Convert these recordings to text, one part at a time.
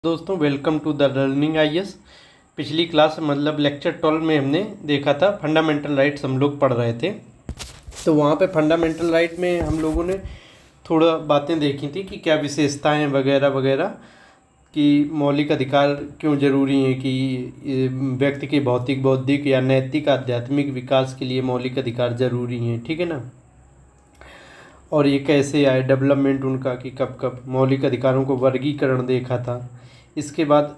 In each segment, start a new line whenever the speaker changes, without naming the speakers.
दोस्तों welcome to the learning IAS. पिछली class मतलब लेक्चर 12 में हमने देखा था फंडामेंटल राइट्स हम लोग पढ़ रहे थे। तो वहाँ पे फंडामेंटल राइट में हम लोगों ने थोड़ा बातें देखी थी कि क्या विशेषताएं वगैरह वगैरह, कि मौलिक अधिकार क्यों ज़रूरी हैं, कि व्यक्ति के भौतिक बौद्धिक या नैतिक आध्यात्मिक विकास के लिए मौलिक अधिकार ज़रूरी हैं, ठीक है ना। और ये कैसे आए डेवलपमेंट उनका, कि कब कब मौलिक अधिकारों को वर्गीकरण देखा था। इसके बाद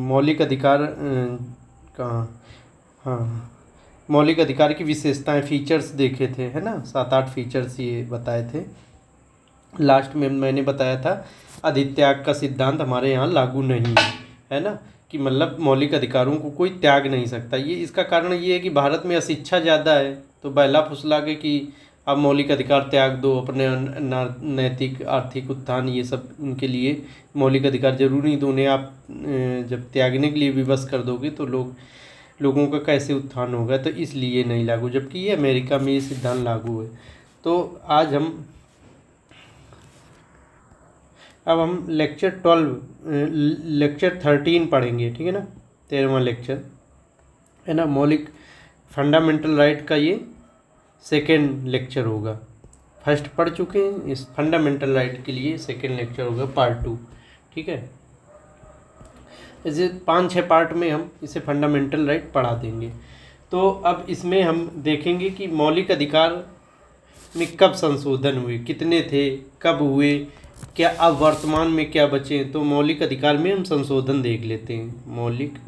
मौलिक अधिकार कहाँ, हाँ, मौलिक अधिकार की विशेषताएं फीचर्स देखे थे, है ना। 7-8 फीचर्स ये बताए थे। लास्ट में मैंने बताया था अधित्याग का सिद्धांत हमारे यहाँ लागू नहीं है ना, कि मतलब मौलिक अधिकारों को कोई त्याग नहीं सकता। ये इसका कारण ये है कि भारत में अशिक्षा ज़्यादा है, तो बहला फुसला के कि आप मौलिक अधिकार त्याग दो, अपने नैतिक आर्थिक उत्थान ये सब उनके लिए मौलिक अधिकार जरूरी नहीं, तो उन्हें आप जब त्यागने के लिए विवश कर दोगे तो लोगों का कैसे उत्थान होगा। तो इसलिए नहीं लागू, जबकि ये अमेरिका में ये सिद्धांत लागू है। तो आज अब हम लेक्चर 13 पढ़ेंगे, ठीक है ना। 13वां लेक्चर है ना, मौलिक फंडामेंटल राइट का ये सेकेंड लेक्चर होगा। फर्स्ट पढ़ चुके हैं, इस फंडामेंटल राइट के लिए सेकेंड लेक्चर होगा पार्ट 2, ठीक है। ऐसे 5-6 पार्ट में हम इसे फंडामेंटल राइट पढ़ा देंगे। तो अब इसमें हम देखेंगे कि मौलिक अधिकार में कब संशोधन हुए, कितने थे, कब हुए, क्या अब वर्तमान में क्या बचे। तो मौलिक अधिकार में हम संशोधन देख लेते हैं। मौलिक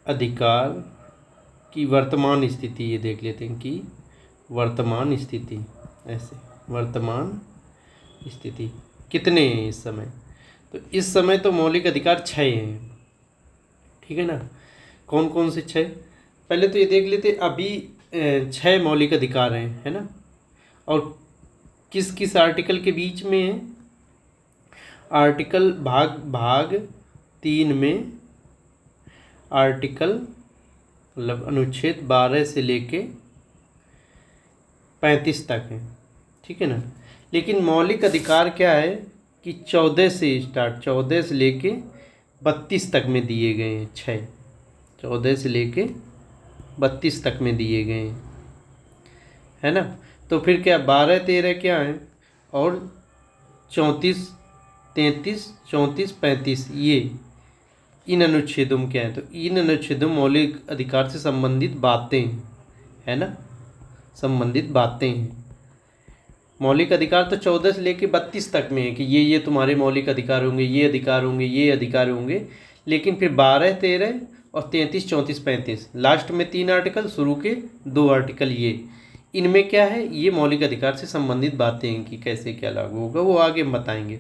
अधिकार की वर्तमान स्थिति ये देख लेते हैं कि वर्तमान स्थिति, ऐसे वर्तमान स्थिति कितने हैं इस समय। तो इस समय तो मौलिक अधिकार 6 हैं, ठीक है ना। कौन कौन से 6, पहले तो ये देख लेते अभी 6 मौलिक अधिकार हैं, है ना। और किस किस आर्टिकल के बीच में है। आर्टिकल भाग 3 में आर्टिकल मतलब अनुच्छेद 12 से लेके 35 तक है, ठीक है ना। लेकिन मौलिक अधिकार क्या है कि 14 से लेके 32 तक में दिए गए हैं। 6 14 से लेके 32 तक में दिए गए हैं, है ना। तो फिर क्या 12-13 क्या है, और 34, 33, 34, 35 ये इन अनुच्छेदों में क्या है। तो इन अनुच्छेदों मौलिक अधिकार से संबंधित बातें है ना, संबंधित बातें हैं। मौलिक अधिकार तो 14 से लेके 32 तक में है कि ये तुम्हारे मौलिक अधिकार होंगे, ये अधिकार होंगे, ये अधिकार होंगे। लेकिन फिर 12, 13 और 33, 34, 35 लास्ट में 3 आर्टिकल, शुरू के 2 आर्टिकल, ये इनमें क्या है, ये मौलिक अधिकार से संबंधित बातें हैं कि कैसे क्या लागू होगा, वो आगे हम बताएंगे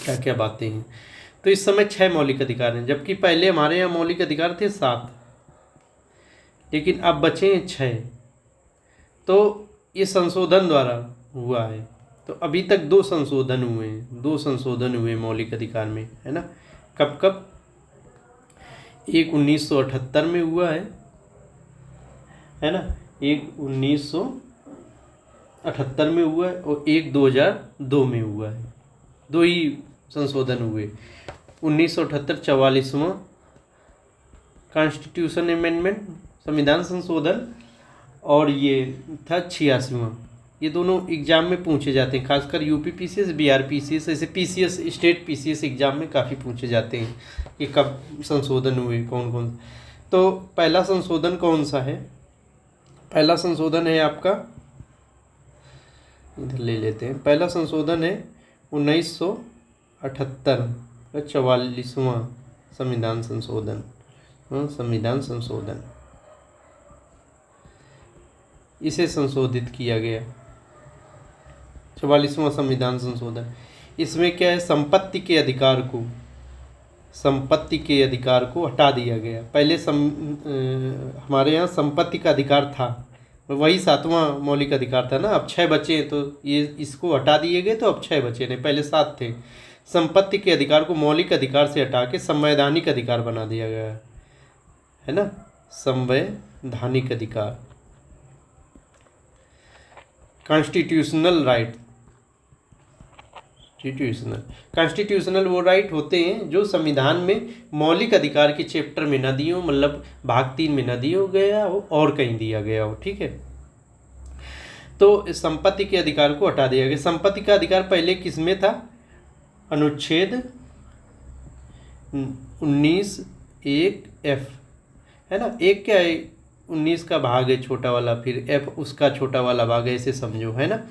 क्या क्या बातें हैं। तो इस समय 6 मौलिक अधिकार हैं, जबकि पहले हमारे यहाँ मौलिक अधिकार थे 7, लेकिन अब बचे हैं 6। तो ये संशोधन द्वारा हुआ है। तो अभी तक 2 संशोधन हुए हैं, 2 संशोधन हुए मौलिक अधिकार में, है ना। कब कब, एक 1978 में हुआ है ना, एक 1978 में हुआ है और एक 2002 में हुआ है। 2 ही संशोधन हुए। 1978 44वां कॉन्स्टिट्यूशन अमेंडमेंट, संविधान संशोधन, और ये था 86वां। ये दोनों एग्जाम में पूछे जाते हैं, खासकर यूपी पीसीएस, बिहार पीसीएस, ऐसे पीसीएस स्टेट पीसीएस एग्जाम में काफ़ी पूछे जाते हैं कि कब संशोधन हुए, कौन कौन। तो पहला संशोधन कौन सा है, पहला संशोधन है आपका, इधर ले लेते हैं। पहला संशोधन है 1978 का 44वां संविधान संशोधन, संविधान संशोधन, इसे संशोधित किया गया 44वां संविधान संशोधन। इसमें क्या है, संपत्ति के अधिकार को हटा दिया गया। पहले हमारे यहाँ संपत्ति का अधिकार था, वही 7वां मौलिक अधिकार था ना। अब 6 बचे हैं, तो ये इसको हटा दिए गए, तो अब 6 बचे नहीं, पहले 7 थे। संपत्ति के अधिकार को मौलिक अधिकार से हटा के संवैधानिक अधिकार बना दिया गया है ना, संवैधानिक अधिकार, कॉन्स्टिट्यूशनल राइट। कॉन्स्टिट्यूशनल कॉन्स्टिट्यूशनल वो राइट होते हैं जो संविधान में मौलिक अधिकार के चैप्टर में ना दिए हो, मतलब भाग 3 में ना दिया गया हो और कहीं दिया गया हो। ठीक है, तो संपत्ति के अधिकार को हटा दिया गया। संपत्ति का अधिकार पहले किस में था? अनुच्छेद 19(1)(f) है ना। एक क्या है, 19 का भाग है छोटा वाला, फिर f उसका छोटा वाला भाग है, ऐसे समझो, है ना।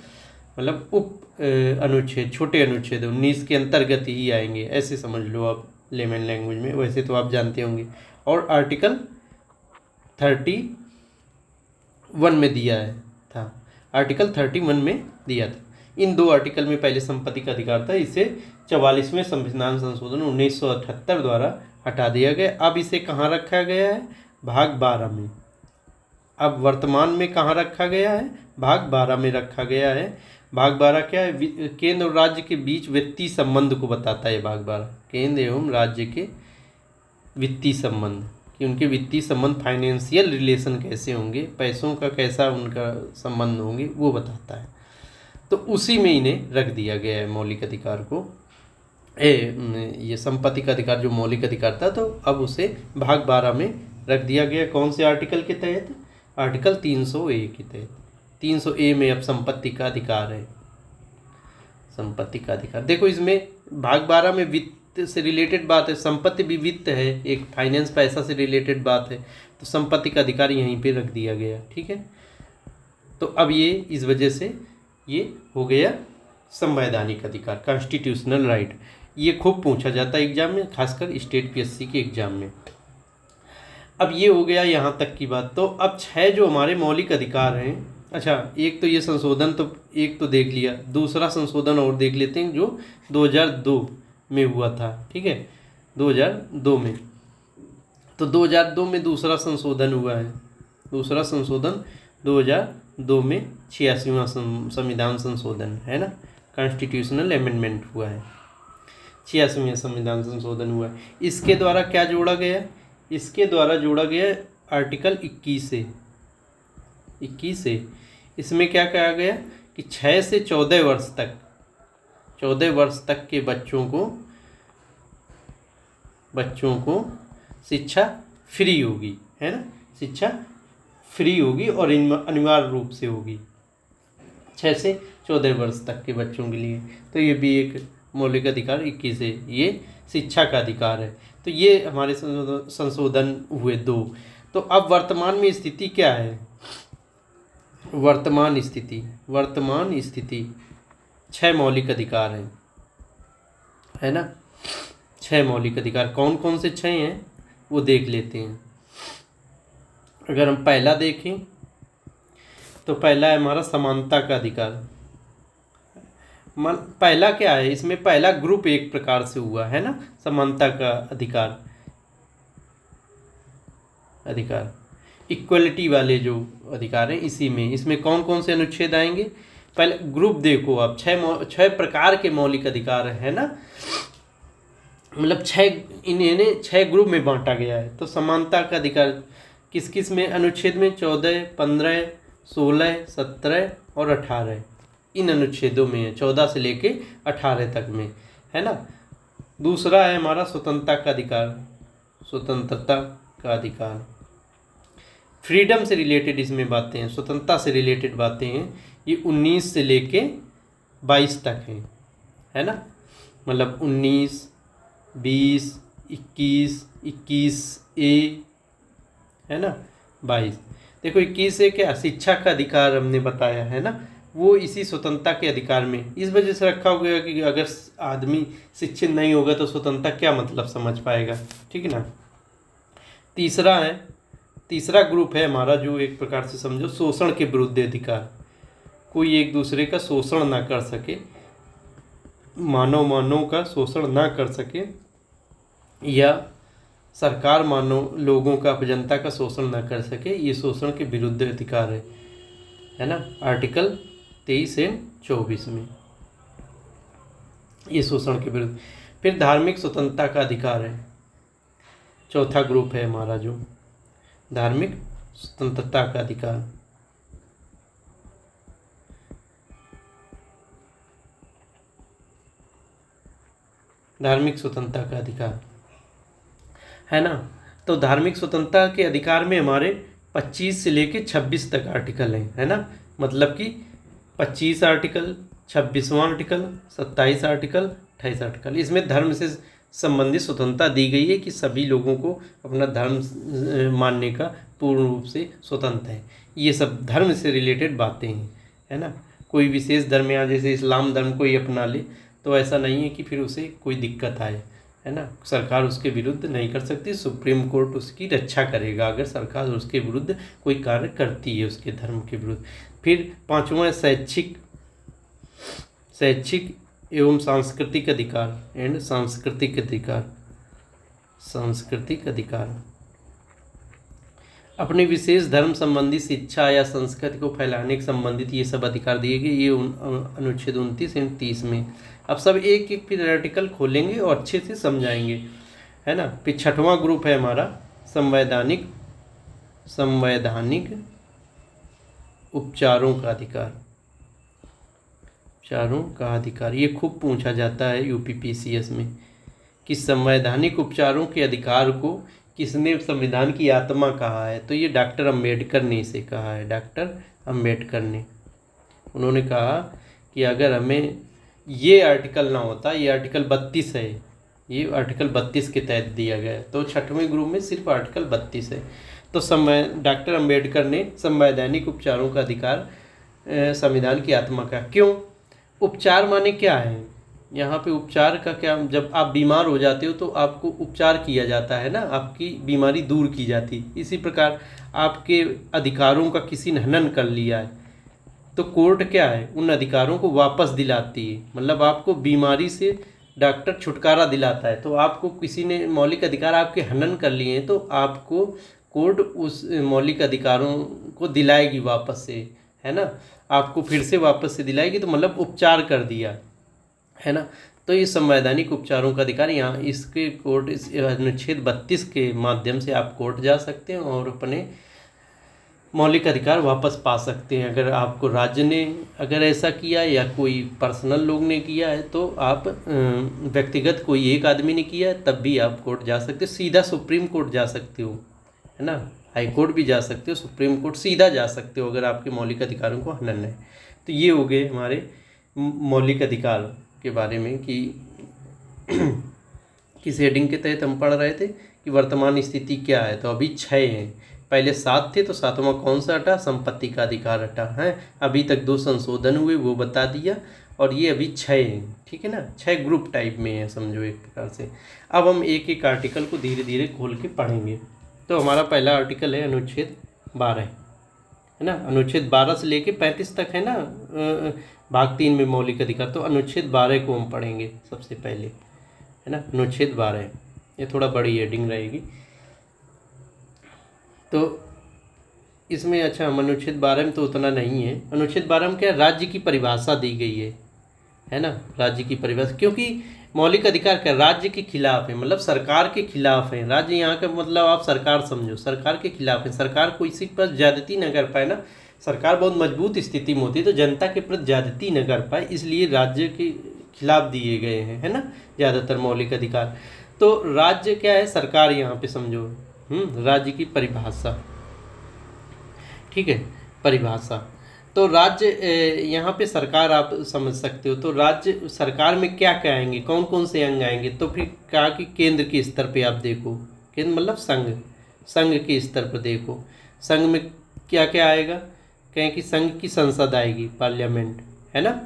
मतलब उप अनुच्छेद, छोटे अनुच्छेद 19 के अंतर्गत ही आएंगे, ऐसे समझ लो आप लेमन लैंग्वेज में, वैसे तो आप जानते होंगे। और आर्टिकल 31 में दिया है था, आर्टिकल 31 में दिया था। इन 2 आर्टिकल में पहले संपत्ति का अधिकार था, इसे 44वें संविधान संशोधन 1978 द्वारा हटा दिया गया। अब इसे कहाँ रखा गया है? भाग 12 में। अब वर्तमान में कहाँ रखा गया है? भाग 12 में रखा गया है। भाग 12 क्या है? केंद्र और राज्य के बीच वित्तीय संबंध को बताता है भाग 12। केंद्र एवं राज्य के वित्तीय संबंध, कि उनके वित्तीय संबंध, फाइनेंशियल रिलेशन कैसे होंगे, पैसों का कैसा उनका संबंध होंगे, वो बताता है। तो उसी में इन्हें रख दिया गया है मौलिक अधिकार को। ये संपत्ति का अधिकार जो मौलिक अधिकार था, तो अब उसे भाग 12 में रख दिया गया। कौन से आर्टिकल के तहत? आर्टिकल 300A के तहत। 300A में अब संपत्ति का अधिकार है। संपत्ति का अधिकार देखो, इसमें भाग 12 में वित्त से रिलेटेड बात है, संपत्ति भी वित्त है, एक फाइनेंस पैसा से रिलेटेड बात है, तो संपत्ति का अधिकार यहीं पे रख दिया गया। ठीक है, तो अब ये इस वजह से ये हो गया संवैधानिक अधिकार, कॉन्स्टिट्यूशनल राइट। ये खूब पूछा जाता है एग्जाम में, खासकर स्टेट पीएससी के एग्जाम में। अब ये हो गया यहाँ तक की बात। तो अब 6 जो हमारे मौलिक अधिकार हैं, अच्छा एक तो ये संशोधन तो एक तो देख लिया, दूसरा संशोधन और देख लेते हैं जो 2002 में हुआ था। ठीक है, 2002 में, तो 2002 में दूसरा संशोधन हुआ है। दूसरा संशोधन 2002 में 86वां संविधान संशोधन है ना, कॉन्स्टिट्यूशनल अमेंडमेंट हुआ है, 86वां संविधान संशोधन हुआ है। इसके द्वारा क्या जोड़ा गया? इसके द्वारा जोड़ा गया आर्टिकल 21 से। इसमें क्या कहा गया कि 6 से 14 वर्ष तक, 14 वर्ष तक के बच्चों को शिक्षा फ्री होगी, है ना, शिक्षा फ्री होगी और अनिवार्य रूप से होगी 6 से 14 वर्ष तक के बच्चों के लिए। तो ये भी एक मौलिक अधिकार 21 है, ये शिक्षा का अधिकार है। तो ये हमारे संशोधन हुए 2। तो अब वर्तमान में स्थिति क्या है? वर्तमान स्थिति 6 मौलिक अधिकार हैं, है ना। 6 मौलिक अधिकार कौन कौन से 6 हैं वो देख लेते हैं। अगर हम पहला देखें तो पहला है हमारा समानता का अधिकार। पहला क्या है? इसमें पहला ग्रुप एक प्रकार से हुआ है ना, समानता का अधिकार इक्वलिटी वाले जो अधिकार हैं इसी में। इसमें कौन कौन से अनुच्छेद आएंगे? पहले ग्रुप देखो आप, 6 प्रकार के मौलिक अधिकार है ना, मतलब 6 ग्रुप में बांटा गया है। तो समानता का अधिकार किस किस में? अनुच्छेद में 14, 15, 16, 17 और 18, इन अनुच्छेदों में है, 14 से लेके 18 तक में, है ना। दूसरा है हमारा स्वतंत्रता का अधिकार, फ्रीडम से रिलेटेड इसमें बातें हैं, स्वतंत्रता से रिलेटेड बातें हैं। ये 19 से लेके 22 तक हैं, है ना, मतलब 19, 20, 21, 21A, है ना, 22। देखो 21 से क्या? शिक्षा का अधिकार हमने बताया है ना, वो इसी स्वतंत्रता के अधिकार में इस वजह से रखा होगा कि अगर आदमी शिक्षित नहीं होगा तो स्वतंत्रता क्या मतलब समझ पाएगा। ठीक है ना। तीसरा ग्रुप है हमारा जो एक प्रकार से समझो शोषण के विरुद्ध अधिकार, कोई एक दूसरे का शोषण ना कर सके, मानव का शोषण ना कर सके, या सरकार लोगों का, जनता का शोषण ना कर सके, ये शोषण के विरुद्ध अधिकार है ना, आर्टिकल 23 और 24 में, ये शोषण के विरुद्ध। फिर धार्मिक स्वतंत्रता का अधिकार है, चौथा ग्रुप है हमारा जो धार्मिक स्वतंत्रता का अधिकार। धार्मिक स्वतंत्रता का अधिकार, है ना। तो धार्मिक स्वतंत्रता के अधिकार में हमारे 25 से लेके 26 तक आर्टिकल हैं, है ना। मतलब कि 25 आर्टिकल, 26वां आर्टिकल, 27 आर्टिकल, 28 आर्टिकल, इसमें धर्म से संबंधित स्वतंत्रता दी गई है कि सभी लोगों को अपना धर्म मानने का पूर्ण रूप से स्वतंत्र है। ये सब धर्म से रिलेटेड बातें हैं, है ना। कोई विशेष धर्म या जैसे इस्लाम धर्म को ही अपना ले तो ऐसा नहीं है कि फिर उसे कोई दिक्कत आए, है ना। सरकार उसके विरुद्ध नहीं कर सकती, सुप्रीम कोर्ट उसकी रक्षा करेगा अगर सरकार उसके विरुद्ध कोई कार्य करती है, उसके धर्म के विरुद्ध। फिर 5वां शैक्षिक एवं सांस्कृतिक अधिकार एंड सांस्कृतिक अधिकार अपने विशेष धर्म संबंधी शिक्षा या संस्कृति को फैलाने के संबंधित ये सब अधिकार दिए गए, ये अनुच्छेद 29 एंड 30 में। अब सब एक एक फिर आर्टिकल खोलेंगे और अच्छे से समझाएंगे, है ना। फिर 6वां ग्रुप है हमारा संवैधानिक उपचारों का अधिकार। ये खूब पूछा जाता है यूपीपीसीएस में कि संवैधानिक उपचारों के अधिकार को किसने संविधान की आत्मा कहा है। तो ये डॉक्टर अंबेडकर ने इसे कहा है, डॉक्टर अंबेडकर ने। उन्होंने कहा कि अगर हमें ये आर्टिकल ना होता, ये आर्टिकल 32 है, ये आर्टिकल 32 के तहत दिया गया है, तो 6वें ग्रुप में सिर्फ आर्टिकल 32 है। तो डॉक्टर अंबेडकर ने संवैधानिक उपचारों का अधिकार संविधान की आत्मा का। क्यों? उपचार माने क्या है यहाँ पे? उपचार का क्या, जब आप बीमार हो जाते हो तो आपको उपचार किया जाता है ना, आपकी बीमारी दूर की जाती। इसी प्रकार आपके अधिकारों का किसी ने हनन कर लिया है तो कोर्ट क्या है, उन अधिकारों को वापस दिलाती है। मतलब आपको बीमारी से डॉक्टर छुटकारा दिलाता है, तो आपको किसी ने मौलिक अधिकार आपके हनन कर लिए हैं तो आपको कोर्ट उस मौलिक अधिकारों को दिलाएगी वापस से, है ना। आपको फिर से वापस से दिलाएगी, तो मतलब उपचार कर दिया, है ना। तो ये संवैधानिक उपचारों का अधिकार यहाँ इसके कोर्ट इस अनुच्छेद 32 के माध्यम से आप कोर्ट जा सकते हैं और अपने मौलिक अधिकार वापस पा सकते हैं। अगर आपको राज्य ने अगर ऐसा किया या कोई पर्सनल लोग ने किया है तो आप व्यक्तिगत कोई एक आदमी ने किया है तब भी आप कोर्ट जा सकते हो, सीधा सुप्रीम कोर्ट जा सकते हो, है ना। हाई कोर्ट भी जा सकते हो, सुप्रीम कोर्ट सीधा जा सकते हो अगर आपके मौलिक अधिकारों को हनन है। तो ये हो गए हमारे मौलिक अधिकार के बारे में कि किस हेडिंग के तहत हम पढ़ रहे थे कि वर्तमान स्थिति क्या है। तो अभी 6 हैं, पहले 7 थे, तो 7वां कौन सा हटा? संपत्ति का अधिकार हटा है। अभी तक 2 संशोधन हुए वो बता दिया, और ये अभी 6 हैं, ठीक है ना। 6 ग्रुप टाइप में है समझो एक प्रकार से। अब हम एक एक आर्टिकल को धीरे धीरे खोल के पढ़ेंगे। तो हमारा पहला आर्टिकल है अनुच्छेद 12, है ना। अनुच्छेद 12 से लेके 35 तक है ना, भाग 3 में मौलिक अधिकार। तो अनुच्छेद 12 को हम पढ़ेंगे सबसे पहले, है ना। अनुच्छेद 12 ये थोड़ा बड़ी हेडिंग रहेगी। तो इसमें अच्छा अनुच्छेद 12 में तो उतना नहीं है। अनुच्छेद 12 में क्या, राज्य की परिभाषा दी गई है ना। राज्य की परिभाषा, क्योंकि मौलिक अधिकार क्या राज्य के खिलाफ है, मतलब सरकार के खिलाफ है। राज्य यहाँ का मतलब आप सरकार समझो, सरकार के खिलाफ है। सरकार कोई किसी पर ज्यादती न कर पाए ना, सरकार बहुत मजबूत स्थिति में होती है तो जनता के प्रति ज्यादती न कर पाए, इसलिए राज्य के खिलाफ दिए गए हैं, है ना, ज़्यादातर मौलिक अधिकार। तो राज्य क्या है, सरकार यहाँ पे समझो। राज्य की परिभाषा, ठीक है, परिभाषा। तो राज्य यहाँ पे सरकार आप समझ सकते हो। तो राज्य सरकार में क्या क्या आएंगे, कौन कौन से अंग आएंगे? तो फिर कहा कि केंद्र के स्तर पे आप देखो, केंद्र मतलब संघ के स्तर पर देखो। संघ में क्या क्या आएगा? कहें कि संघ की संसद आएगी, पार्लियामेंट, है ना।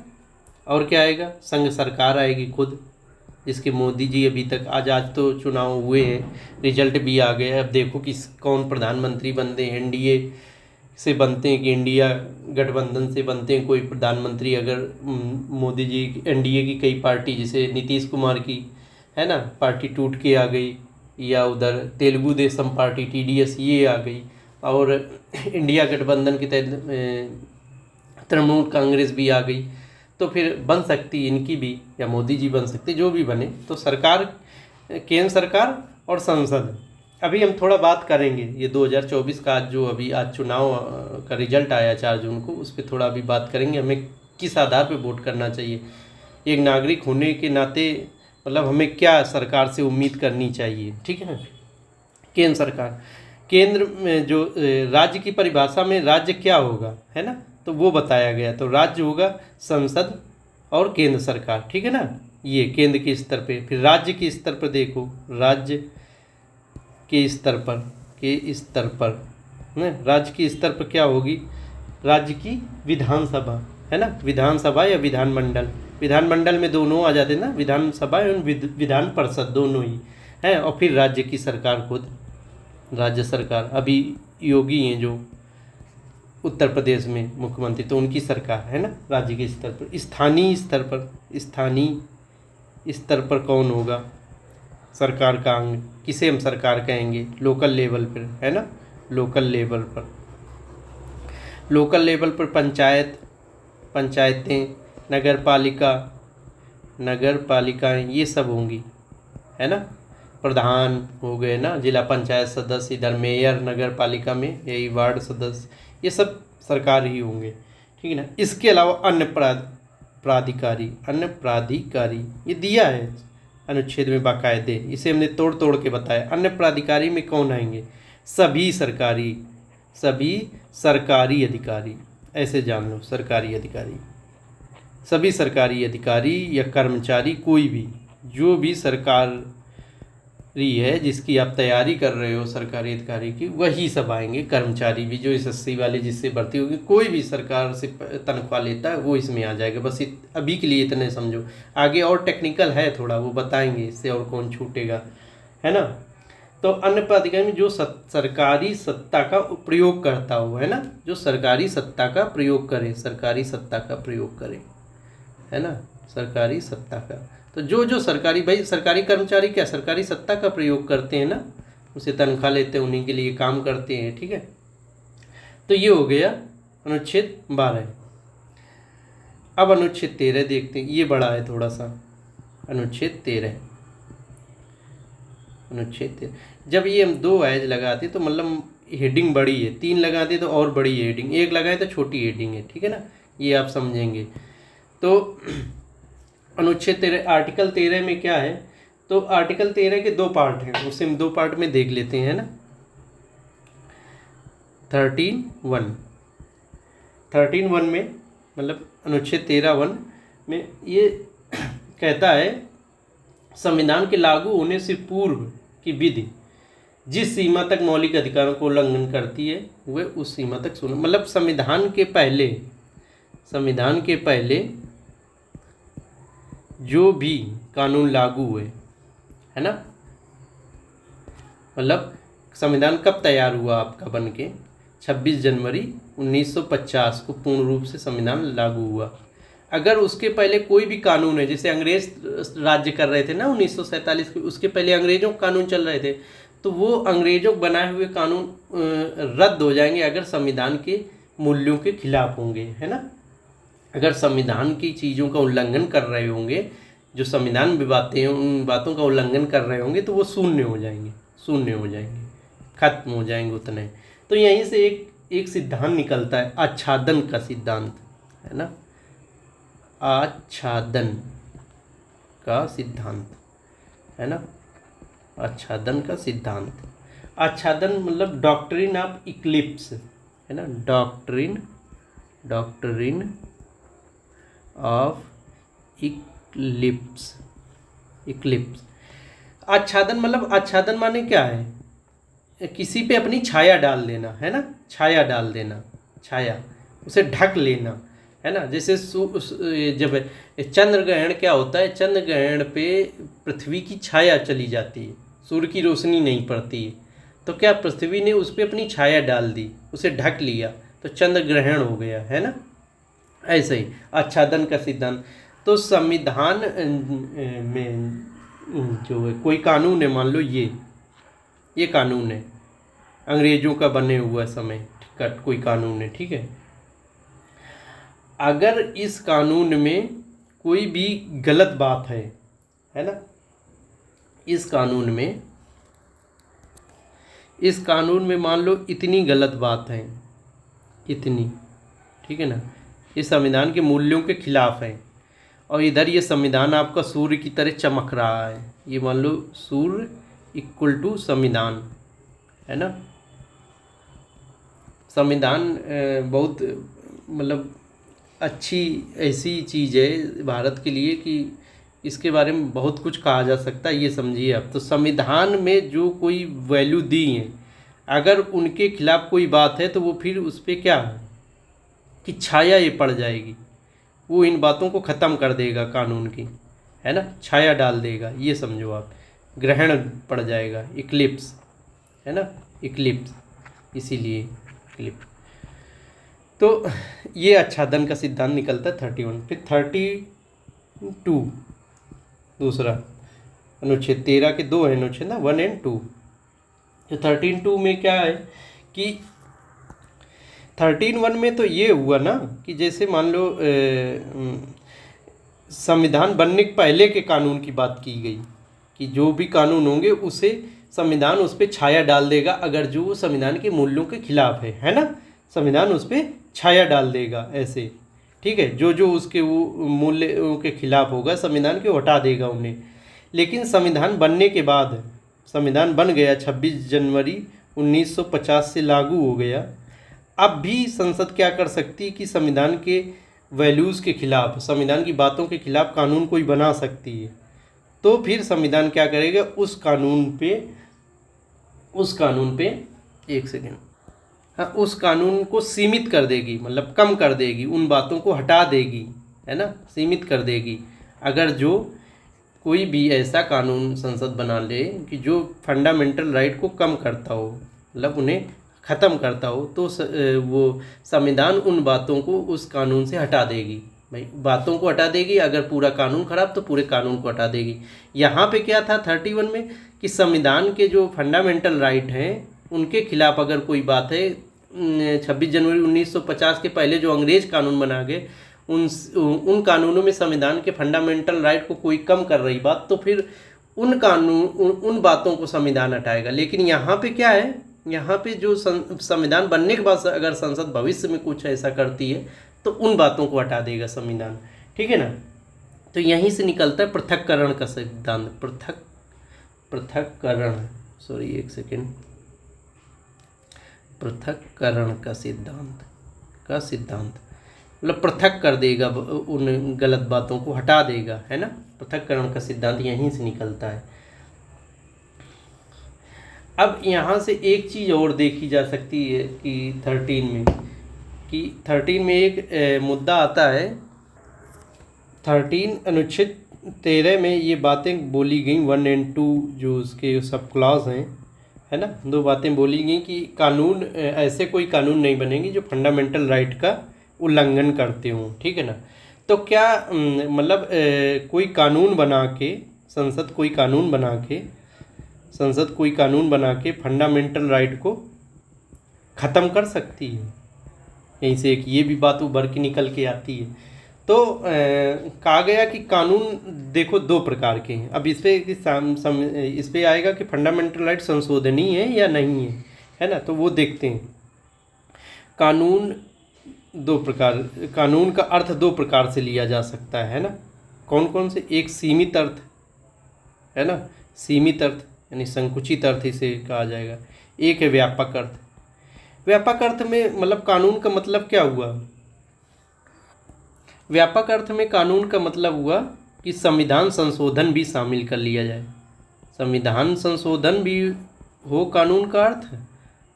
और क्या आएगा? संघ सरकार आएगी खुद, जिसके मोदी जी अभी तक आज तो चुनाव हुए हैं, रिजल्ट भी आ गए। अब देखो कि कौन प्रधानमंत्री बनते हैं। एनडीए से बनते हैं कि इंडिया गठबंधन से बनते हैं कोई प्रधानमंत्री। अगर मोदी जी एनडीए की कई पार्टी जैसे नीतीश कुमार की, है ना, पार्टी टूट के आ गई, या उधर तेलुगु देशम पार्टी टीडीएस ये आ गई, और इंडिया गठबंधन के तहत तृणमूल कांग्रेस भी आ गई, तो फिर बन सकती इनकी भी, या मोदी जी बन सकते, जो भी बने। तो सरकार, केंद्र सरकार और संसद। अभी हम थोड़ा बात करेंगे ये 2024 का, आज चुनाव का रिजल्ट आया 4 जून को, उस पर थोड़ा अभी बात करेंगे। हमें किस आधार पर वोट करना चाहिए। एक नागरिक होने के नाते मतलब हमें क्या सरकार से उम्मीद करनी चाहिए, ठीक है। केंद्र सरकार, केंद्र में जो राज्य की परिभाषा में राज्य क्या होगा, है ना, तो वो बताया गया। तो राज्य होगा संसद और केंद्र सरकार, ठीक है ना, ये केंद्र के स्तर पे। फिर राज्य के स्तर पर देखो, राज्य के स्तर पर ना, राज्य के स्तर पर क्या होगी, राज्य की विधानसभा, है ना, विधानसभा या विधानमंडल। विधानमंडल में दोनों आ जाते हैं ना, विधानसभा एवं विधान परिषद दोनों ही हैं। और फिर राज्य की सरकार खुद, राज्य सरकार, अभी योगी हैं जो उत्तर प्रदेश में मुख्यमंत्री, तो उनकी सरकार है ना राज्य के स्तर पर। स्थानीय स्तर पर कौन होगा सरकार का अंग, किसे हम सरकार कहेंगे, लोकल लेवल पर, है ना, लोकल लेवल पर पंचायतें, नगर पालिकाएँ ये सब होंगी, है ना। प्रधान हो गए ना, जिला पंचायत सदस्य, इधर मेयर नगर पालिका में, यही वार्ड सदस्य, ये सब सरकार ही होंगे, ठीक है ना। इसके अलावा अन्य प्राधिकारी ये दिया है अनुच्छेद में बाकायदे, इसे हमने तोड़ के बताया। अन्य प्राधिकारी में कौन आएंगे, सभी सरकारी अधिकारी, ऐसे जान लो, सरकारी अधिकारी, सभी सरकारी अधिकारी या कर्मचारी, कोई भी जो भी सरकारी है जिसकी आप तैयारी कर रहे हो सरकारी अधिकारी की, वही सब आएंगे। कर्मचारी भी जो एसएससी वाले जिससे भर्ती होगी, कोई भी सरकार से तनख्वाह लेता है वो इसमें आ जाएगा। बस अभी के लिए इतने समझो, आगे और टेक्निकल है थोड़ा, वो बताएंगे इससे और कौन छूटेगा, है ना। तो अन्य प्राधिकारी में जो सरकारी सत्ता का प्रयोग करता हो, है ना, जो सरकारी सत्ता का प्रयोग करे, है ना, सरकारी सत्ता का। तो जो सरकारी, भाई सरकारी कर्मचारी क्या सरकारी सत्ता का प्रयोग करते हैं ना, उसे तनख्वाह लेते हैं, उन्हीं के लिए काम करते हैं, ठीक है। तो ये हो गया अनुच्छेद 12। अब अनुच्छेद 13 देखते हैं, ये बड़ा है थोड़ा सा। अनुच्छेद 13, जब ये हम 2 एज लगाते तो मतलब हेडिंग बड़ी है, 3 लगाते तो और बड़ी है हेडिंग, 1 लगाए तो छोटी हेडिंग है, ठीक है ना, ये आप समझेंगे। तो अनुच्छेद 13, आर्टिकल 13 में क्या है, तो आर्टिकल 13 के 2 पार्ट हैं, उसे हम 2 पार्ट में देख लेते हैं ना। 13(1) में मतलब अनुच्छेद 13(1) में ये कहता है, संविधान के लागू होने से पूर्व की विधि जिस सीमा तक मौलिक अधिकारों को उल्लंघन करती है वह उस सीमा तक सुनो। मतलब संविधान के पहले जो भी कानून लागू हुए, है ना, मतलब संविधान कब तैयार हुआ आपका बनके, 26 जनवरी 1950 को पूर्ण रूप से संविधान लागू हुआ। अगर उसके पहले कोई भी कानून है, जैसे अंग्रेज राज्य कर रहे थे ना 1947 के, उसके पहले अंग्रेजों के कानून चल रहे थे, तो वो अंग्रेजों बनाए हुए कानून रद्द हो जाएंगे अगर संविधान के मूल्यों के खिलाफ होंगे, है ना। अगर संविधान की चीज़ों का उल्लंघन कर रहे होंगे, जो संविधान में बातें हैं उन बातों का उल्लंघन कर रहे होंगे, तो वो शून्य हो जाएंगे, खत्म हो जाएंगे उतने। तो यहीं से एक सिद्धांत निकलता है, आच्छादन का सिद्धांत, है ना, आच्छादन का सिद्धांत, है ना, आच्छादन का सिद्धांत। आच्छादन मतलब डॉक्ट्रिन ऑफ इक्लिप्स, है ना, डॉक्ट्रिन ऑफ इक्लिप्स। आच्छादन मतलब, आच्छादन माने क्या है, किसी पे अपनी छाया डाल देना, है ना, छाया, उसे ढक लेना, है ना। जैसे जब चंद्र ग्रहण क्या होता है, चंद्र ग्रहण पे पृथ्वी की छाया चली जाती है, सूर्य की रोशनी नहीं पड़ती है, तो क्या पृथ्वी ने उस पर अपनी छाया डाल दी, उसे ढक लिया, तो चंद्र ग्रहण हो गया, है ना। ऐसे ही आच्छादन का सिद्धांत। तो संविधान में जो है कोई कानून है, मान लो ये कानून है, अंग्रेजों का बने हुआ समय का कोई कानून है, ठीक है। अगर इस कानून में कोई भी गलत बात है ना, इस कानून में मान लो इतनी गलत बात है, इतनी, ठीक है ना, इस संविधान के मूल्यों के खिलाफ है, और इधर ये संविधान आपका सूर्य की तरह चमक रहा है। ये मान लो सूर्य इक्वल टू संविधान, है ना। संविधान बहुत मतलब अच्छी ऐसी चीज़ है भारत के लिए कि इसके बारे में बहुत कुछ कहा जा सकता है। ये समझिए आप, तो संविधान में जो कोई वैल्यू दी है, अगर उनके खिलाफ कोई बात है तो वो फिर उस पर क्या है कि छाया ये पड़ जाएगी, वो इन बातों को ख़त्म कर देगा कानून की, है ना, छाया डाल देगा। ये समझो आप, ग्रहण पड़ जाएगा, इक्लिप्स, है ना, इक्लिप्स, इसीलिए इक्लिप्स। तो ये आच्छादन का सिद्धांत निकलता है 31। फिर 32 दूसरा अनुच्छेद, 13 के 2 है अनुच्छेद ना, 1 और 2। तो 13(2) में क्या है कि 13(1) में तो ये हुआ ना कि जैसे मान लो संविधान बनने के पहले के कानून की बात की गई कि जो भी कानून होंगे उसे संविधान उस पर छाया डाल देगा, अगर जो संविधान के मूल्यों के खिलाफ है ना, संविधान उस पर छाया डाल देगा ऐसे, ठीक है। जो जो उसके वो मूल्यों के खिलाफ होगा संविधान के हटा देगा उन्हें। लेकिन संविधान बनने के बाद, संविधान बन गया 26 जनवरी 1950 से लागू हो गया। अब भी संसद क्या कर सकती है कि संविधान के वैल्यूज़ के खिलाफ, संविधान की बातों के खिलाफ कानून कोई बना सकती है। तो फिर संविधान क्या करेगा, उस कानून पे एक सेकेंड, हाँ, उस कानून को सीमित कर देगी, मतलब कम कर देगी, उन बातों को हटा देगी, है ना, सीमित कर देगी। अगर जो कोई भी ऐसा कानून संसद बना ले कि जो फंडामेंटल राइट को कम करता हो, मतलब उन्हें ख़त्म करता हो, तो वो संविधान उन बातों को उस कानून से हटा देगी। भाई बातों को हटा देगी, अगर पूरा कानून खराब तो पूरे कानून को हटा देगी। यहाँ पे क्या था 31 में कि संविधान के जो फंडामेंटल राइट हैं उनके खिलाफ अगर कोई बात है, 26 जनवरी 1950 के पहले जो अंग्रेज़ कानून बना गए उन कानूनों में संविधान के फंडामेंटल राइट को कोई कम कर रही बात, तो फिर उन बातों को संविधान हटाएगा। लेकिन यहाँ पे क्या है, यहाँ पे जो संविधान बनने के बाद अगर संसद भविष्य में कुछ ऐसा करती है तो उन बातों को हटा देगा संविधान, ठीक है ना। तो यहीं से निकलता है पृथक्करण का सिद्धांत, पृथक्करण, सॉरी एक सेकेंड, पृथक्करण का सिद्धांत मतलब पृथक कर देगा, उन गलत बातों को हटा देगा, है ना। पृथक्करण का सिद्धांत यहीं से निकलता है। अब यहाँ से एक चीज़ और देखी जा सकती है कि 13 में एक मुद्दा आता है। 13 अनुच्छेद 13 में ये बातें बोली गई, 1 और 2 जो उसके सब क्लॉज हैं, है ना, 2 बातें बोली गई कि कानून, ऐसे कोई कानून नहीं बनेंगे जो फंडामेंटल राइट का उल्लंघन करते हों, ठीक है ना। तो क्या मतलब कोई कानून बना के, संसद कोई कानून बना के फंडामेंटल राइट को ख़त्म कर सकती है। यहीं से एक ये भी बात उभर के निकल के आती है। तो कहा गया कि कानून देखो 2 प्रकार के हैं। अब इस पे आएगा कि फंडामेंटल राइट संशोधनीय है या नहीं है ना, तो वो देखते हैं। कानून 2 प्रकार, कानून का अर्थ 2 प्रकार से लिया जा सकता है ना। कौन कौन से, एक सीमित अर्थ, है ना, सीमित अर्थ यानी संकुचित अर्थ इसे कहा जाएगा। एक है व्यापक अर्थ। व्यापक अर्थ में मतलब कानून का मतलब क्या हुआ, व्यापक अर्थ में कानून का मतलब हुआ कि संविधान संशोधन भी शामिल कर लिया जाए। संविधान संशोधन भी हो कानून का अर्थ,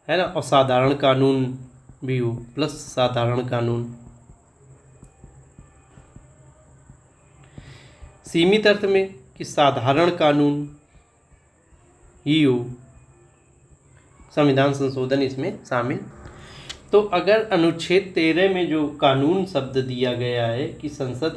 है ना, और साधारण कानून भी हो, प्लस साधारण कानून। सीमित अर्थ में कि साधारण कानून ही हो, संविधान संशोधन इसमें शामिल। तो अगर अनुच्छेद 13 में जो कानून शब्द दिया गया है कि संसद,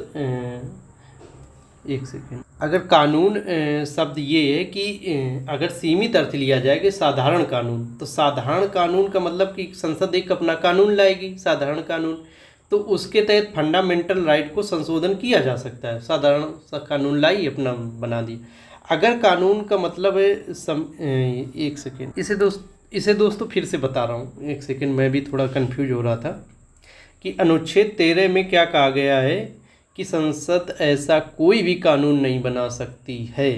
एक सेकेंड, अगर कानून शब्द ये है कि अगर सीमित अर्थ लिया जाए कि साधारण कानून, तो साधारण कानून का मतलब कि संसद एक अपना कानून लाएगी, साधारण कानून, तो उसके तहत फंडामेंटल राइट को संशोधन किया जा सकता है। साधारण सा कानून लाई, अपना बना दी। अगर कानून का मतलब है एक सेकेंड, इसे दोस्तों फिर से बता रहा हूँ, एक सेकेंड, मैं भी थोड़ा कंफ्यूज हो रहा था कि अनुच्छेद 13 में क्या कहा गया है कि संसद ऐसा कोई भी कानून नहीं बना सकती है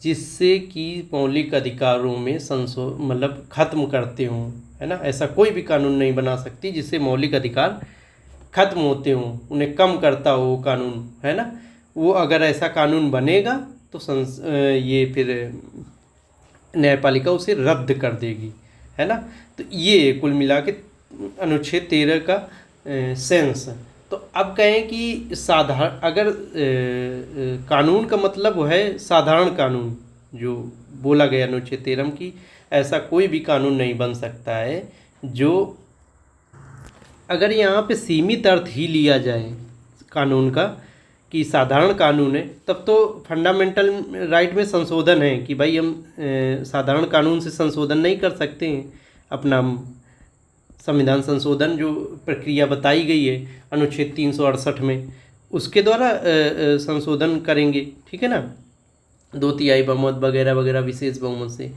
जिससे कि मौलिक अधिकारों में मतलब खत्म करते हों, है ना। ऐसा कोई भी कानून नहीं बना सकती जिससे मौलिक अधिकार खत्म होते हों, उन्हें कम करता हो वो कानून, है ना। वो अगर ऐसा कानून बनेगा तो ये फिर न्यायपालिका उसे रद्द कर देगी, है ना। तो ये कुल मिला के अनुच्छेद 13 का सेंस। तो अब कहें कि साधारण अगर कानून का मतलब वो है साधारण कानून, जो बोला गया अनुच्छेद 13 में कि ऐसा कोई भी कानून नहीं बन सकता है जो, अगर यहाँ पे सीमित अर्थ ही लिया जाए कानून का कि साधारण कानून है, तब तो फंडामेंटल राइट में संशोधन है कि भाई हम साधारण कानून से संशोधन नहीं कर सकते हैं। अपना संविधान संशोधन जो प्रक्रिया बताई गई है अनुच्छेद 368 में, उसके द्वारा संशोधन करेंगे, ठीक है ना, 2/3 बहुमत वगैरह वगैरह विशेष बहुमत से।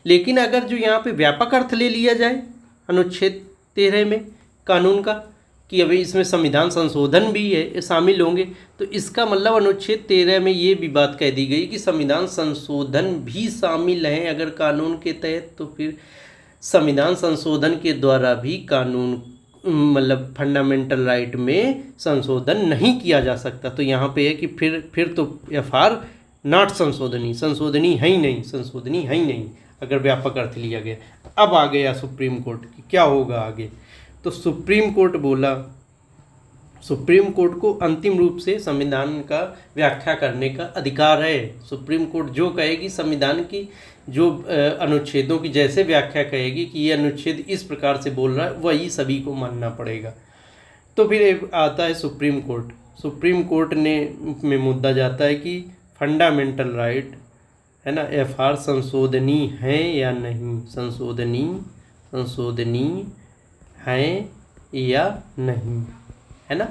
लेकिन अगर जो यहाँ पे व्यापक अर्थ ले लिया जाए अनुच्छेद 13 में कानून का कि अभी इसमें संविधान संशोधन भी है शामिल होंगे, तो इसका मतलब अनुच्छेद 13 में ये भी बात कह दी गई कि संविधान संशोधन भी शामिल हैं अगर कानून के तहत, तो फिर संविधान संशोधन के द्वारा भी कानून मतलब फंडामेंटल राइट में संशोधन नहीं किया जा सकता। तो यहाँ पे है कि फिर तो FR नॉट संशोधनी है ही नहीं अगर व्यापक अर्थ लिया गया। अब आ गया सुप्रीम कोर्ट की क्या होगा आगे। तो सुप्रीम कोर्ट बोला, सुप्रीम कोर्ट को अंतिम रूप से संविधान का व्याख्या करने का अधिकार है। सुप्रीम कोर्ट जो कहेगी संविधान की जो अनुच्छेदों की जैसे व्याख्या कहेगी कि ये अनुच्छेद इस प्रकार से बोल रहा है, वही सभी को मानना पड़ेगा। तो फिर एक आता है सुप्रीम कोर्ट। सुप्रीम कोर्ट में मुद्दा जाता है कि फंडामेंटल राइट, है ना, FR संशोधनी है या नहीं, संशोधनी है या नहीं, है ना।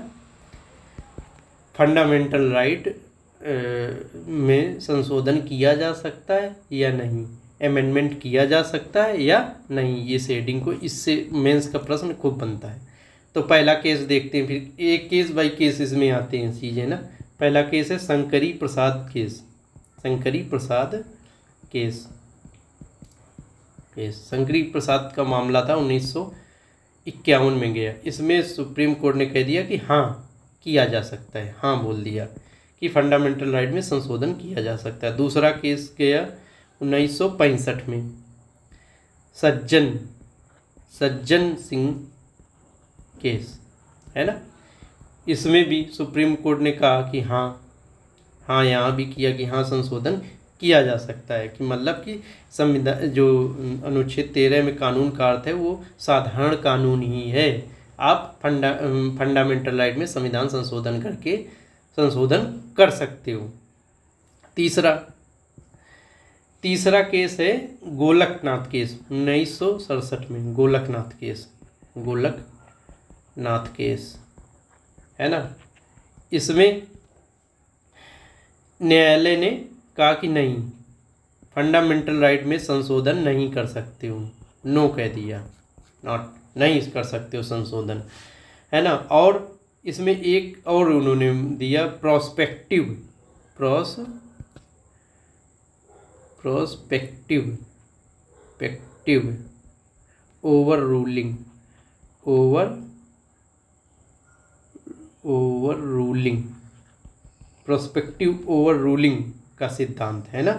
फंडामेंटल राइट में संशोधन किया जा सकता है या नहीं, अमेंडमेंट किया जा सकता है या नहीं, ये शेडिंग को इससे मेंस का प्रश्न खूब बनता है। तो पहला केस देखते हैं, फिर एक केस बाई केस इसमें आते हैं चीज़ें ना। पहला केस है शंकरी प्रसाद केस। शंकरी प्रसाद का मामला था 1951 में गया। इसमें सुप्रीम कोर्ट ने कह दिया कि हाँ किया जा सकता है, हाँ बोल दिया कि फंडामेंटल राइट में संशोधन किया जा सकता है। दूसरा केस गया 1965 में, सज्जन सिंह केस, है ना। इसमें भी सुप्रीम कोर्ट ने कहा कि हाँ यहाँ भी किया कि हाँ संशोधन किया जा सकता है, कि मतलब कि संविधान जो अनुच्छेद 13 में कानून का अर्थ है वो साधारण कानून ही है। आप फंडामेंटल राइट में संविधान संशोधन करके संशोधन कर सकते हो। तीसरा केस है गोलकनाथ केस 1967 में। गोलकनाथ केस, है ना। इसमें न्यायालय ने कहा कि नहीं, फंडामेंटल राइट में संशोधन नहीं कर सकते हो, नो कह दिया, नहीं कर सकते हो संशोधन, है ना। और इसमें एक और उन्होंने दिया prospective over ruling prospective over ruling का सिद्धांत, है ना,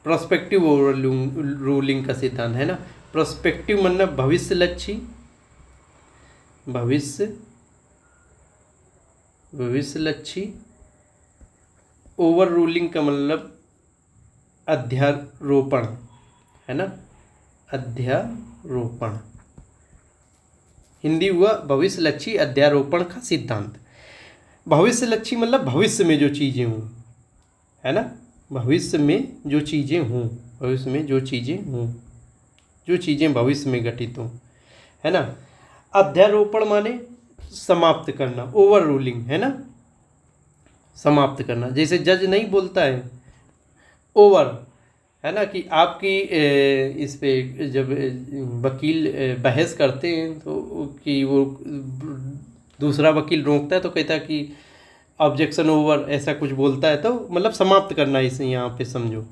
प्रोस्पेक्टिव ओवर रूलिंग का सिद्धांत, है ना। प्रोस्पेक्टिव मतलब भविष्यलक्षी, ओवर रूलिंग का मतलब अध्यारोपण, है ना, अध्यारोपण। हिंदी हुआ भविष्यलक्षी अध्यारोपण का सिद्धांत। भविष्यलक्षी मतलब भविष्य में जो चीज़ें हों, है ना, भविष्य में जो चीज़ें भविष्य में घटित हों, है ना। अध्यारोपण माने समाप्त करना, ओवर रूलिंग, है ना, समाप्त करना। जैसे जज नहीं बोलता है ओवर, है ना, कि आपकी इस पे जब वकील बहस करते हैं तो कि वो दूसरा वकील रोकता है तो कहता है कि ऑब्जेक्शन ओवर, ऐसा कुछ बोलता है, तो मतलब समाप्त करना इसे यहाँ पे समझो,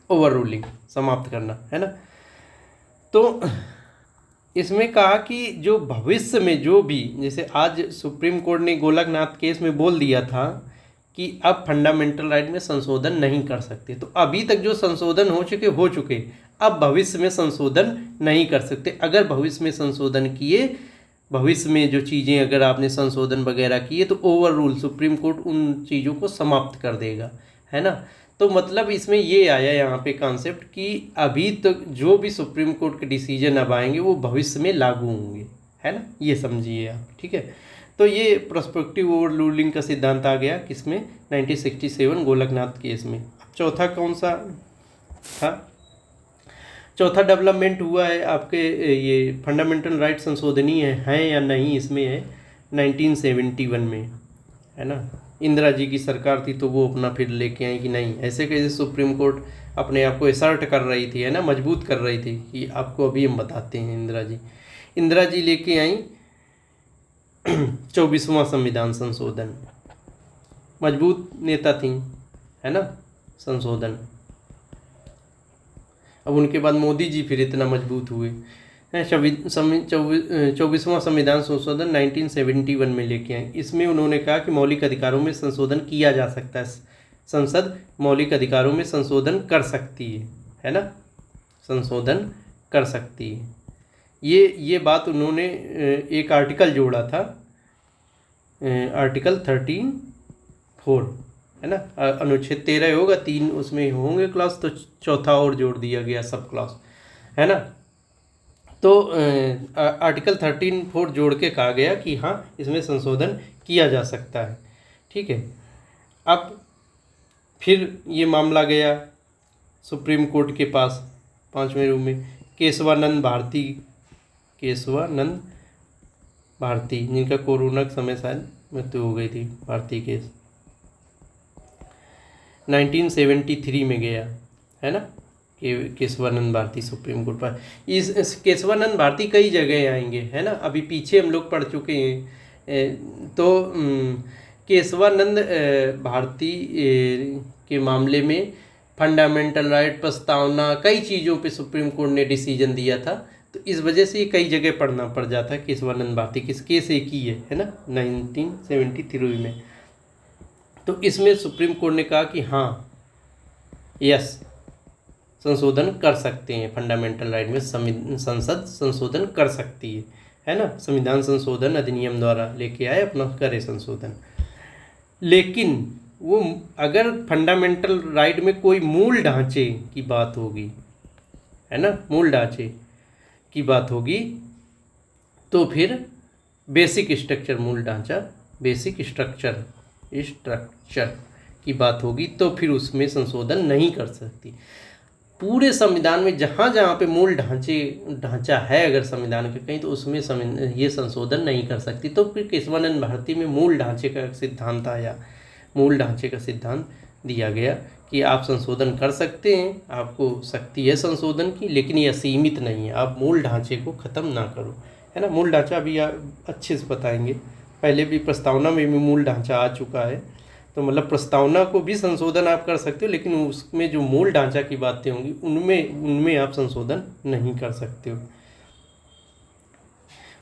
ओवर रूलिंग समाप्त करना, है ना। तो इसमें कहा कि जो भविष्य में जो भी, जैसे आज सुप्रीम कोर्ट ने गोलकनाथ केस में बोल दिया था कि अब फंडामेंटल राइट में संशोधन नहीं कर सकते, तो अभी तक जो संशोधन हो चुके, अब भविष्य में संशोधन नहीं कर सकते। अगर भविष्य में संशोधन किए, भविष्य में जो चीज़ें अगर आपने संशोधन वगैरह किए, तो ओवर रूल सुप्रीम कोर्ट उन चीज़ों को समाप्त कर देगा, है ना। तो मतलब इसमें ये आया यहाँ पे कॉन्सेप्ट कि अभी तक जो भी सुप्रीम कोर्ट के डिसीजन अब आएंगे वो भविष्य में लागू होंगे, है ना, ये समझिए आप, ठीक है। तो ये प्रोस्पेक्टिव ओवर रूलिंग का सिद्धांत आ गया किसमें, 1967 गोलकनाथ केस में। अब चौथा कौन सा था, चौथा डेवलपमेंट हुआ है आपके ये फंडामेंटल राइट संशोधनीय है या नहीं, इसमें है 1971 में, है ना। इंदिरा जी की सरकार थी तो वो अपना फिर लेके आई कि नहीं, ऐसे कैसे सुप्रीम कोर्ट अपने आप को असर्ट कर रही थी, है ना, मजबूत कर रही थी कि आपको अभी हम बताते हैं। इंदिरा जी लेके आई 24वां संविधान संशोधन, मजबूत नेता थी, है ना, संशोधन। अब उनके बाद मोदी जी फिर इतना मजबूत हुए, 24वां संविधान संशोधन 1971 में लेके आए। इसमें उन्होंने कहा कि मौलिक अधिकारों में संशोधन किया जा सकता है, संसद मौलिक अधिकारों में संशोधन कर सकती है ना, संशोधन कर सकती है। ये बात उन्होंने एक आर्टिकल जोड़ा था, आर्टिकल 13(4), है ना, अनुच्छेद 13 होगा, 3 उसमें होंगे क्लास, तो चौथा और जोड़ दिया गया सब क्लास, है ना। तो आर्टिकल 13(4) जोड़ के कहा गया कि हाँ इसमें संशोधन किया जा सकता है, ठीक है। अब फिर ये मामला गया सुप्रीम कोर्ट के पास 5वें रूम में, केशवानंद भारती जिनका कोरोना के समय शायद मृत्यु हो गई थी, भारती केस 1973 में गया, है ना, केशवानंद भारती सुप्रीम कोर्ट पर। इस केशवानंद भारती कई जगह आएंगे, है ना, अभी पीछे हम लोग पढ़ चुके हैं। तो केशवानंद भारती के मामले में फंडामेंटल राइट, प्रस्तावना, कई चीज़ों पे सुप्रीम कोर्ट ने डिसीजन दिया था, तो इस वजह से कई जगह पढ़ना पड़ जाता है। केशवानंद भारती किस केस एक ही है ना, 1973 में। तो इसमें सुप्रीम कोर्ट ने कहा कि हाँ यस संशोधन कर सकते हैं, फंडामेंटल राइट में संसद संशोधन कर सकती है ना, संविधान संशोधन अधिनियम द्वारा लेके आए, अपना करे संशोधन। लेकिन वो अगर फंडामेंटल राइट में कोई मूल ढांचे की बात होगी, है ना, मूल ढांचे की बात होगी, तो फिर बेसिक स्ट्रक्चर, मूल ढांचा, बेसिक स्ट्रक्चर की बात होगी, तो फिर उसमें संशोधन नहीं कर सकती। पूरे संविधान में जहाँ जहाँ पे मूल ढांचा है अगर संविधान के कहीं, तो उसमें ये संशोधन नहीं कर सकती। तो फिर केशवानंद भारती में मूल ढांचे का सिद्धांत आया, मूल ढांचे का सिद्धांत दिया गया कि आप संशोधन कर सकते हैं, आपको शक्ति है संशोधन की, लेकिन ये असीमित नहीं है, आप मूल ढांचे को ख़त्म ना करो, है ना। मूल ढांचा अभी अच्छे से बताएंगे, पहले भी प्रस्तावना में भी मूल ढांचा आ चुका है, तो मतलब प्रस्तावना को भी संशोधन आप कर सकते हो, लेकिन उसमें जो मूल ढांचा की बातें होंगी उनमें आप संशोधन नहीं कर सकते हो।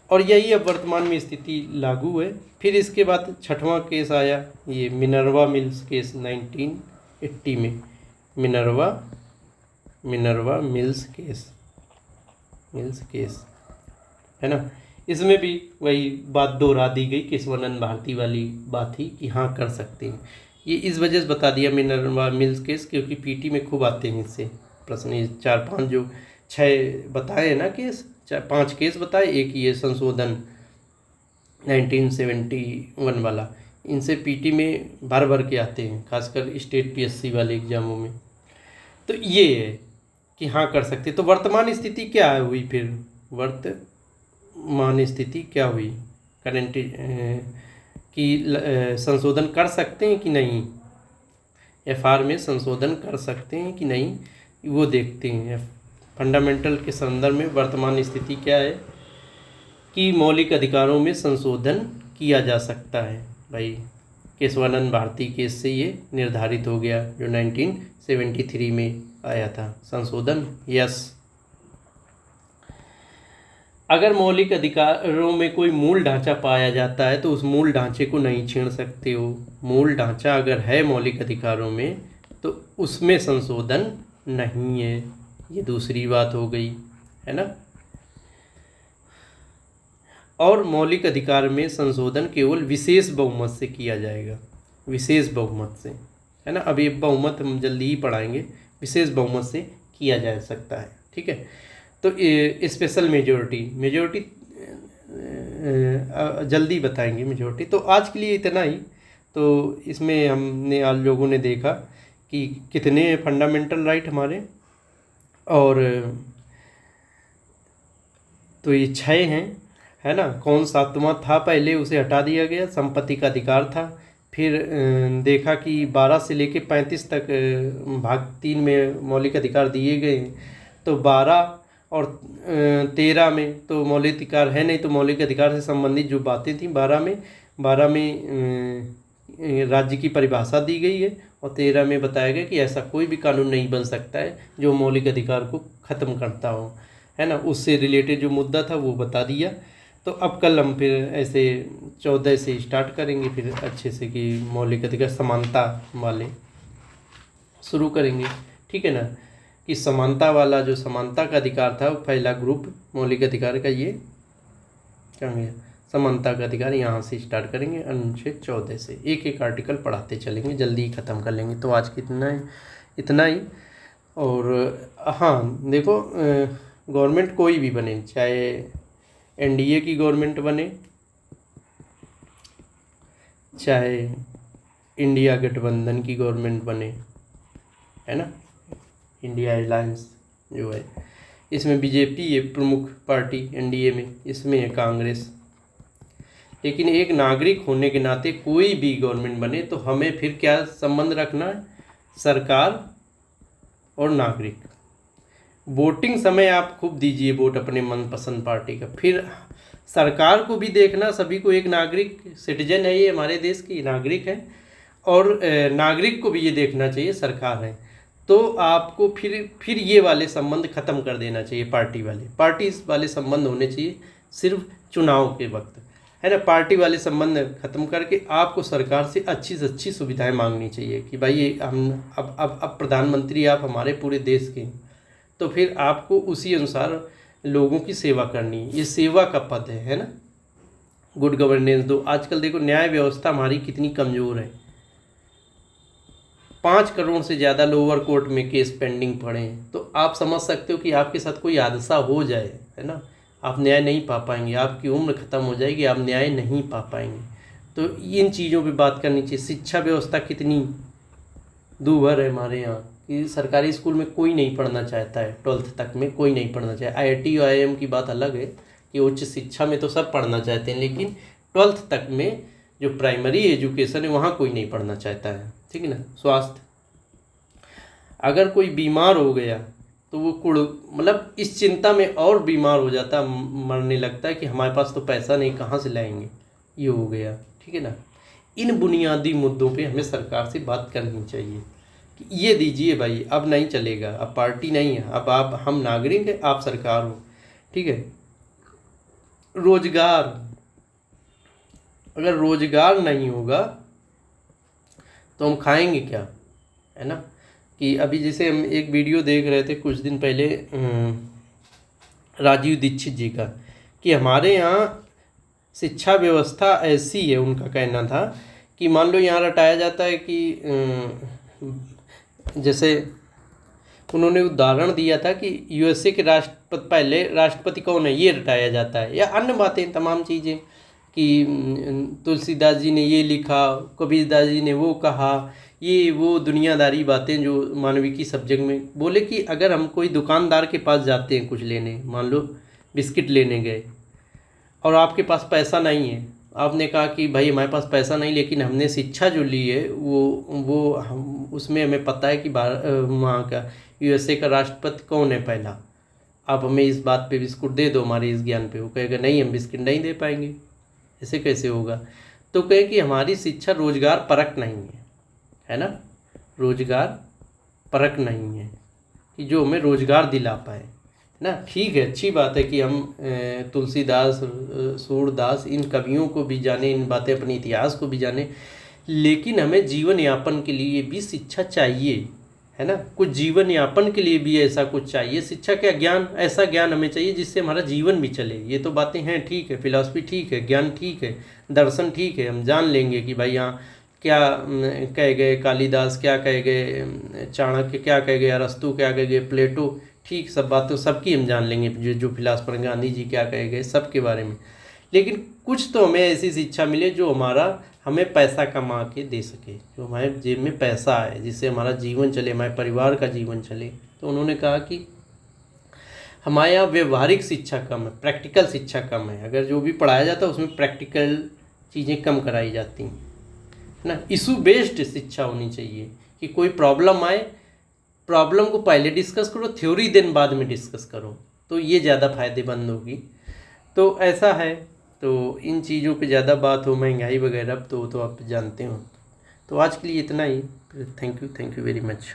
और यही अब वर्तमान में स्थिति लागू है। फिर इसके बाद 6वां केस आया, ये मिनर्वा मिल्स केस 1980 में, मिनर्वा मिल्स केस, है ना। इसमें भी वही बात दोहरा दी गई, केशवानंद भारती वाली बात ही कि हाँ कर सकते हैं। ये इस वजह से बता दिया मिनर्वा मिल्स केस, क्योंकि पीटी में खूब आते हैं इससे प्रश्न, ये 4-5 जो 6 बताए ना केस, 5 केस बताए, एक ये संशोधन 1971 वाला, इनसे पीटी में भर भर के आते हैं, खासकर स्टेट पीएससी वाले एग्जामों में। तो ये है कि हाँ कर सकते। तो वर्तमान स्थिति क्या हुई फिर, वर्तमान स्थिति क्या हुई, करंट कि संशोधन कर सकते हैं कि नहीं, FR में संशोधन कर सकते हैं कि नहीं, वो देखते हैं। फंडामेंटल के संदर्भ में वर्तमान स्थिति क्या है कि मौलिक अधिकारों में संशोधन किया जा सकता है। भाई केशवानंद भारती केस से ये निर्धारित हो गया, जो 1973 में आया था। संशोधन यस। अगर मौलिक अधिकारों में कोई मूल ढांचा पाया जाता है तो उस मूल ढांचे को नहीं छेड़ सकते हो। मूल ढांचा अगर है मौलिक अधिकारों में तो उसमें संशोधन नहीं है, ये दूसरी बात हो गई, है ना। और मौलिक अधिकार में संशोधन केवल विशेष बहुमत से किया जाएगा, विशेष बहुमत से, है ना। अब ये बहुमत हम जल्दी ही पढ़ाएंगे, विशेष बहुमत से किया जा सकता है, ठीक है। तो स्पेशल मेजॉरिटी जल्दी बताएंगे मेजॉरिटी। तो आज के लिए इतना ही। तो इसमें हमने आज लोगों ने देखा कि कितने फंडामेंटल राइट हमारे, और तो ये 6 हैं, है ना। कौन सातवां था पहले, उसे हटा दिया गया, संपत्ति का अधिकार था। फिर देखा कि 12 से लेके 35 तक भाग 3 में मौलिक अधिकार दिए गए हैं। तो 12 और 13 में तो मौलिक अधिकार है नहीं, तो मौलिक अधिकार से संबंधित जो बातें थी 12 में राज्य की परिभाषा दी गई है, और 13 में बताया गया कि ऐसा कोई भी कानून नहीं बन सकता है जो मौलिक अधिकार को ख़त्म करता हो, है ना। उससे रिलेटेड जो मुद्दा था वो बता दिया। तो अब कल हम फिर ऐसे 14 से स्टार्ट करेंगे, फिर अच्छे से कि मौलिक अधिकार समानता वाले शुरू करेंगे, ठीक है ना। कि समानता वाला, जो समानता का अधिकार था, पहला ग्रुप मौलिक अधिकार का ये क्या गया, समानता का अधिकार, यहाँ से स्टार्ट करेंगे अनुच्छेद 14 से। एक एक आर्टिकल पढ़ाते चलेंगे, जल्दी ही ख़त्म कर लेंगे। तो आज इतना ही। और हाँ देखो, गवर्नमेंट कोई भी बने, चाहे NDA की गवर्नमेंट बने, चाहे इंडिया गठबंधन की गवर्नमेंट बने, है ना, इंडिया अलायंस जो है, इसमें BJP है प्रमुख पार्टी NDA में, इसमें है कांग्रेस। लेकिन एक नागरिक होने के नाते कोई भी गवर्नमेंट बने तो हमें फिर क्या संबंध रखना है, सरकार और नागरिक। वोटिंग समय आप खूब दीजिए वोट अपने मनपसंद पार्टी का, फिर सरकार को भी देखना, सभी को, एक नागरिक सिटीजन है ये, हमारे देश की नागरिक है, और नागरिक को भी ये देखना चाहिए सरकार है। तो आपको फिर ये वाले संबंध ख़त्म कर देना चाहिए, पार्टी वाले संबंध होने चाहिए सिर्फ चुनाव के वक्त, है ना। पार्टी वाले संबंध ख़त्म करके आपको सरकार से अच्छी सुविधाएं मांगनी चाहिए कि भाई ये हम अब प्रधानमंत्री आप हमारे पूरे देश के, तो फिर आपको उसी अनुसार लोगों की सेवा करनी है, ये सेवा का पद है ना। गुड गवर्नेंस दो। आजकल देखो न्याय व्यवस्था हमारी कितनी कमज़ोर है, 5 करोड़ से ज़्यादा लोअर कोर्ट में केस पेंडिंग पड़े हैं। तो आप समझ सकते हो कि आपके साथ कोई हादसा हो जाए, है ना, आप न्याय नहीं पा पाएंगे, आपकी उम्र ख़त्म हो जाएगी, आप न्याय नहीं पा पाएंगे। तो इन चीज़ों पे बात करनी चाहिए। शिक्षा व्यवस्था कितनी दूभर है हमारे यहाँ कि सरकारी स्कूल में कोई नहीं पढ़ना चाहता है, 12th तक में कोई नहीं पढ़ना चाहे। IIT और IIM की बात अलग है कि उच्च शिक्षा में तो सब पढ़ना चाहते हैं, लेकिन 12th तक में जो प्राइमरी एजुकेशन है वहाँ कोई नहीं पढ़ना चाहता है, ठीक है ना। स्वास्थ्य, अगर कोई बीमार हो गया तो वो मतलब इस चिंता में और बीमार हो जाता, मरने लगता है कि हमारे पास तो पैसा नहीं, कहाँ से लाएंगे, ये हो गया, ठीक है ना। इन बुनियादी मुद्दों पे हमें सरकार से बात करनी चाहिए कि ये दीजिए भाई, अब नहीं चलेगा, अब पार्टी नहीं है, अब आप, हम नागरिक हैं, आप सरकार हो, ठीक है। रोजगार, अगर रोजगार नहीं होगा तो हम खाएंगे क्या, है ना। कि अभी जैसे हम एक वीडियो देख रहे थे कुछ दिन पहले राजीव दीक्षित जी का, कि हमारे यहाँ शिक्षा व्यवस्था ऐसी है, उनका कहना था कि मान लो यहाँ रटाया जाता है कि जैसे उन्होंने उदाहरण दिया था कि USA के राष्ट्रपति, पहले राष्ट्रपति कौन है ये रटाया जाता है, या अन्य बातें तमाम चीज़ें कि तुलसीदास जी ने ये लिखा, कबीरदास जी ने वो कहा, ये वो दुनियादारी बातें जो मानविकी सब्जेक्ट में बोले कि अगर हम कोई दुकानदार के पास जाते हैं कुछ लेने, मान लो बिस्किट लेने गए और आपके पास पैसा नहीं है, आपने कहा कि भाई हमारे पास पैसा नहीं, लेकिन हमने शिक्षा जो ली है वो उसमें हमें पता है कि वहाँ का यूएसए का राष्ट्रपति कौन है पहला, आप हमें इस बात पे बिस्कुट दे दो हमारे इस ज्ञान पे। वो कहेगा नहीं, हम बिस्किट नहीं दे पाएंगे, ऐसे कैसे होगा। तो कहे कि हमारी शिक्षा रोजगार परक नहीं है ना, रोजगार परक नहीं है कि जो हमें रोजगार दिला पाए ना। ठीक है, अच्छी बात है कि हम तुलसीदास, सूरदास, इन कवियों को भी जाने, इन बातें अपने इतिहास को भी जाने, लेकिन हमें जीवन यापन के लिए भी शिक्षा चाहिए, है ना। कुछ जीवन यापन के लिए भी ऐसा कुछ चाहिए। शिक्षा क्या, ज्ञान, ऐसा ज्ञान हमें चाहिए जिससे हमारा जीवन भी चले। ये तो बातें हैं, ठीक है, फिलॉसफी ठीक है, ज्ञान ठीक है, दर्शन ठीक है, हम जान लेंगे कि भाई यहाँ क्या कह गए कालिदास, क्या कह गए चाणक्य, क्या कह गए अरस्तु, क्या कह गए प्लेटो, ठीक, सब बातें सबकी हम जान लेंगे, जो फिलासफर गांधी जी क्या कह गए सब के बारे में। लेकिन कुछ तो हमें ऐसी शिक्षा मिले जो हमें पैसा कमा के दे सके, जो हमारे जेब में पैसा आए, जिससे हमारा जीवन चले, हमारे परिवार का जीवन चले। तो उन्होंने कहा कि हमारे यहाँ व्यवहारिक शिक्षा कम है, प्रैक्टिकल शिक्षा कम है। अगर जो भी पढ़ाया जाता है उसमें प्रैक्टिकल चीज़ें कम कराई जाती हैं, है ना। इशू बेस्ड शिक्षा होनी चाहिए कि कोई प्रॉब्लम आए, प्रॉब्लम को पहले डिस्कस करो, थ्योरी देन बाद में डिस्कस करो, तो ये ज़्यादा फायदेमंद होगी। तो ऐसा है। तो इन चीज़ों पे ज़्यादा बात हो, महंगाई वगैरह, तो आप जानते हो। तो आज के लिए इतना ही। Thank you very much.